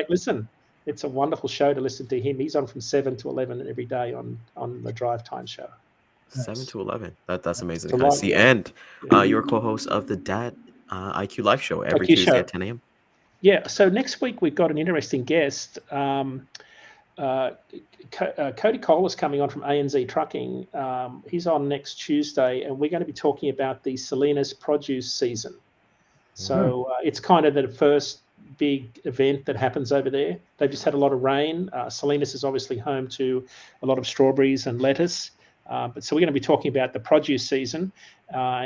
listen. It's a wonderful show to listen to him. He's on from 7 to 11 every day on the Drive Time show. 7 to 11. That's amazing It's to a kind of lot, see. yeah. And you're co-host of the Dad IQ Live Show every IQ Tuesday show. at 10 a.m. Yeah. So next week we've got an interesting guest. Cody Cole is coming on from ANZ Trucking. He's on next Tuesday, and we're going to be talking about the Salinas produce season. So it's kind of the first big event that happens over there. They've just had a lot of rain. Salinas is obviously home to a lot of strawberries and lettuce. But so we're going to be talking about the produce season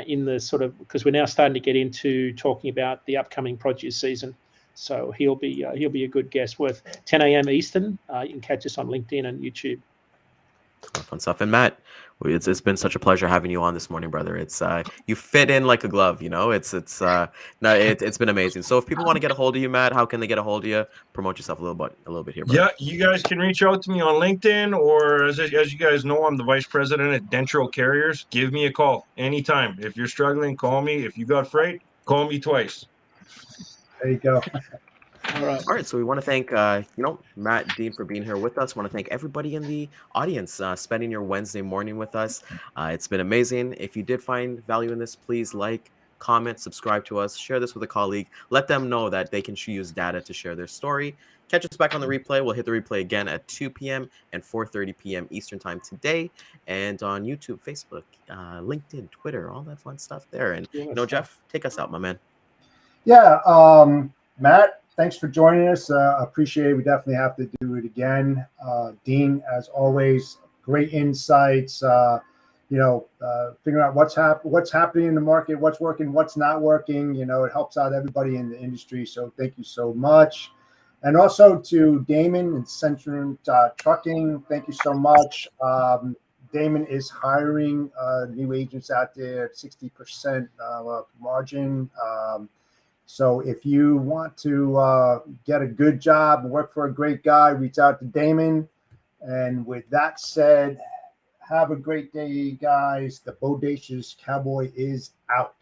in the sort of, because we're now starting to get into talking about the upcoming produce season. So he'll be a good guest with 10 a.m. Eastern. You can catch us on LinkedIn and YouTube. Fun stuff. And Matt, it's been such a pleasure having you on this morning, brother. It's you fit in like a glove, you know. It's been amazing. So if people want to get a hold of you, Matt, how can they get a hold of you? Promote yourself a little bit here, brother. Yeah, you guys can reach out to me on LinkedIn, or as you guys know, I'm the vice president at Dentro Carriers. Give me a call anytime. If you're struggling, call me. If you got freight, call me twice. There you go. All right. So we want to thank, Matt, Dean for being here with us. Want to thank everybody in the audience spending your Wednesday morning with us. It's been amazing. If you did find value in this, please like, comment, subscribe to us, share this with a colleague. Let them know that they can use data to share their story. Catch us back on the replay. We'll hit the replay again at 2 p.m. and 4:30 p.m. Eastern time today, and on YouTube, Facebook, LinkedIn, Twitter, all that fun stuff there. And Jeff, take us out, my man. Yeah, Matt, thanks for joining us. Appreciate it. We definitely have to do it again. Dean, as always, great insights. Figuring out what's happening in the market, what's working, what's not working. It helps out everybody in the industry. So thank you so much. And also to Daman and Centurion Trucking, thank you so much. Daman is hiring new agents out there at 60% margin. So if you want to get a good job and work for a great guy, reach out to Daman. And with that said, have a great day, guys. The Bodacious Cowboy is out.